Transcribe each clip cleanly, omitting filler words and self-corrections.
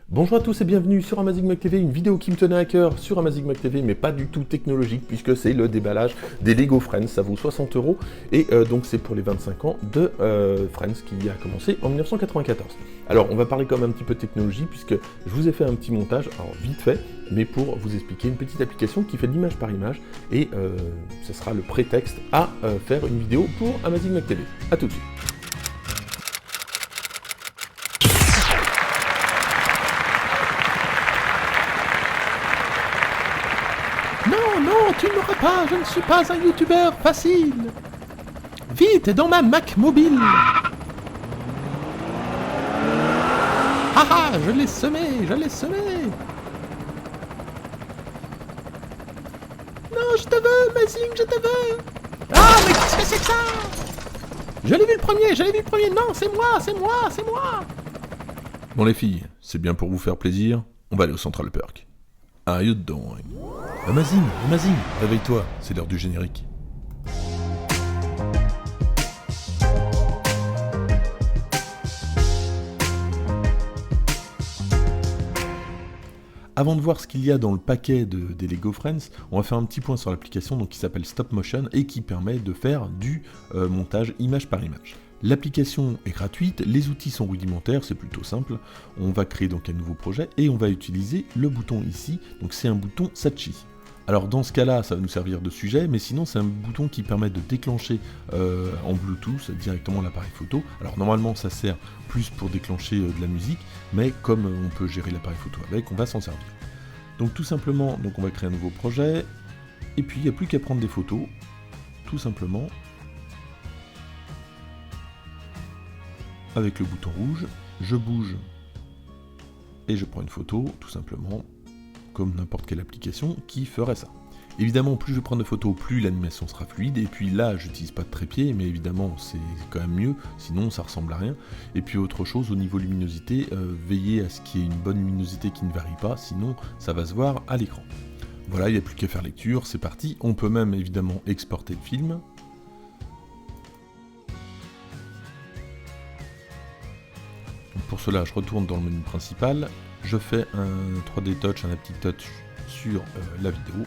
Bonjour à tous et bienvenue sur Amazing Mac TV, une vidéo qui me tenait à cœur sur Amazing Mac TV, mais pas du tout technologique puisque c'est le déballage des Lego Friends, ça vaut 60 € et donc c'est pour les 25 ans de Friends qui a commencé en 1994. Alors on va parler quand même un petit peu de technologie puisque je vous ai fait un petit montage, alors vite fait, mais pour vous expliquer une petite application qui fait de l'image par image et ce sera le prétexte à faire une vidéo pour Amazing Mac TV. A tout de suite. Non, tu ne l'auras pas, je ne suis pas un youtubeur facile. Vite, dans ma Mac mobile. Haha, je l'ai semé. Non, je te veux, Mazing, je te veux. Ah, mais qu'est-ce que c'est que ça? Je l'ai vu le premier, non, c'est moi. Bon les filles, c'est bien pour vous faire plaisir, on va aller au Central Perk. How you doing? Amazing, réveille-toi, c'est l'heure du générique. Avant de voir ce qu'il y a dans le paquet des Lego Friends, on va faire un petit point sur l'application qui s'appelle Stop Motion et qui permet de faire du montage image par image. L'application est gratuite, les outils sont rudimentaires, c'est plutôt simple. On va créer donc un nouveau projet et on va utiliser le bouton ici, donc c'est un bouton Sachi. Alors dans ce cas-là, ça va nous servir de sujet, mais sinon c'est un bouton qui permet de déclencher en Bluetooth directement l'appareil photo. Alors normalement ça sert plus pour déclencher de la musique, mais comme on peut gérer l'appareil photo avec, on va s'en servir. Donc tout simplement, on va créer un nouveau projet, et puis il n'y a plus qu'à prendre des photos, tout simplement, avec le bouton rouge, je bouge et je prends une photo, tout simplement, comme n'importe quelle application qui ferait ça. Évidemment, plus je prends de photos, plus l'animation sera fluide, et puis là, j'utilise pas de trépied, mais évidemment, c'est quand même mieux, sinon ça ressemble à rien. Et puis autre chose, au niveau luminosité, veillez à ce qu'il y ait une bonne luminosité qui ne varie pas, sinon ça va se voir à l'écran. Voilà, il n'y a plus qu'à faire lecture, c'est parti. On peut même évidemment exporter le film. Pour cela, je retourne dans le menu principal, je fais un 3D Touch, un Haptic Touch sur la vidéo,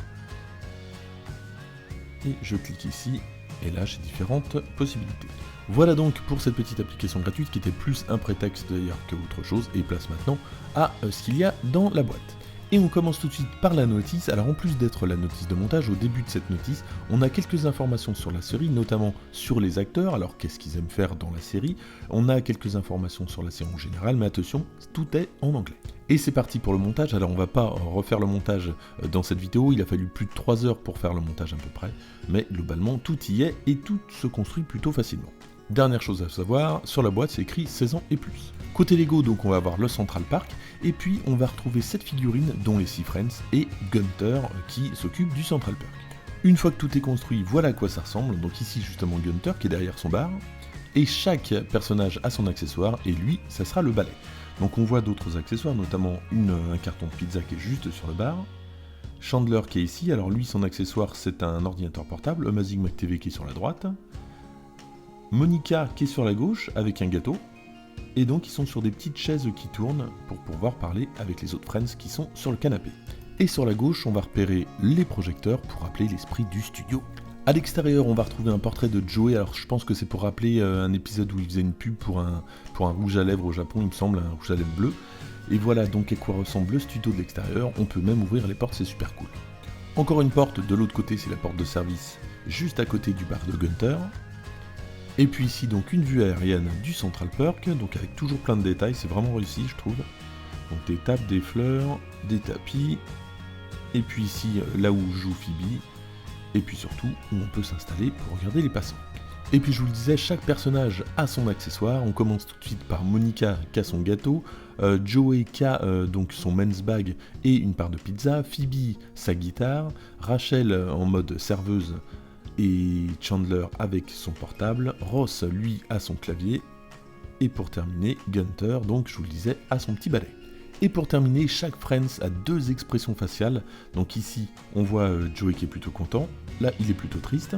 et je clique ici, et là j'ai différentes possibilités. Voilà donc pour cette petite application gratuite qui était plus un prétexte d'ailleurs que autre chose, et place maintenant à ce qu'il y a dans la boîte. Et on commence tout de suite par la notice. Alors en plus d'être la notice de montage, au début de cette notice, on a quelques informations sur la série, notamment sur les acteurs, alors qu'est-ce qu'ils aiment faire dans la série. On a quelques informations sur la série en général, mais attention, tout est en anglais. Et c'est parti pour le montage. Alors on va pas refaire le montage dans cette vidéo, il a fallu plus de 3 heures pour faire le montage à peu près, mais globalement tout y est et tout se construit plutôt facilement. Dernière chose à savoir, sur la boîte c'est écrit 16 ans et plus. Côté Lego, donc on va avoir le Central Park, et puis on va retrouver 7 figurines, dont les 6 Friends, et Gunter qui s'occupe du Central Park. Une fois que tout est construit, voilà à quoi ça ressemble, donc ici justement Gunter qui est derrière son bar, et chaque personnage a son accessoire, et lui, ça sera le balai. Donc on voit d'autres accessoires, notamment un carton de pizza qui est juste sur le bar, Chandler qui est ici, alors lui son accessoire c'est un ordinateur portable, Amazing Mac TV qui est sur la droite, Monica qui est sur la gauche avec un gâteau, et donc ils sont sur des petites chaises qui tournent pour pouvoir parler avec les autres Friends qui sont sur le canapé. Et sur la gauche, on va repérer les projecteurs pour rappeler l'esprit du studio. À l'extérieur, on va retrouver un portrait de Joey, alors je pense que c'est pour rappeler un épisode où il faisait une pub pour un rouge à lèvres au Japon, il me semble, un rouge à lèvres bleu. Et voilà donc à quoi ressemble le studio de l'extérieur, on peut même ouvrir les portes, c'est super cool. Encore une porte, de l'autre côté c'est la porte de service, juste à côté du bar de Gunter. Et puis ici donc une vue aérienne du Central Perk, donc avec toujours plein de détails, c'est vraiment réussi je trouve. Donc des tables, des fleurs, des tapis, et puis ici là où joue Phoebe, et puis surtout où on peut s'installer pour regarder les passants. Et puis je vous le disais, chaque personnage a son accessoire, on commence tout de suite par Monica qui a son gâteau, Joey qui a donc son men's bag et une part de pizza, Phoebe sa guitare, Rachel en mode serveuse, et Chandler avec son portable, Ross lui a son clavier, et pour terminer, Gunter, donc je vous le disais, a son petit balai. Et pour terminer, chaque Friends a 2 expressions faciales, donc ici on voit Joey qui est plutôt content, là il est plutôt triste,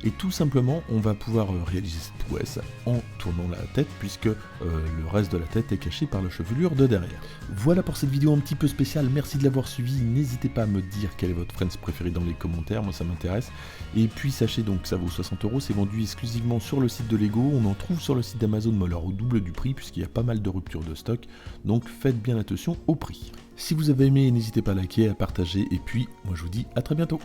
et tout simplement on va pouvoir réaliser cette prouesse en tournant la tête puisque le reste de la tête est caché par la chevelure de derrière. Voilà pour cette vidéo un petit peu spéciale, merci de l'avoir suivi, n'hésitez pas à me dire quel est votre Friends préféré dans les commentaires, moi ça m'intéresse. Et puis sachez donc que ça vaut 60 €, c'est vendu exclusivement sur le site de Lego, on en trouve sur le site d'Amazon mais alors au double du prix puisqu'il y a pas mal de ruptures de stock, donc faites bien attention au prix. Si vous avez aimé, n'hésitez pas à liker, à partager, et puis moi je vous dis à très bientôt.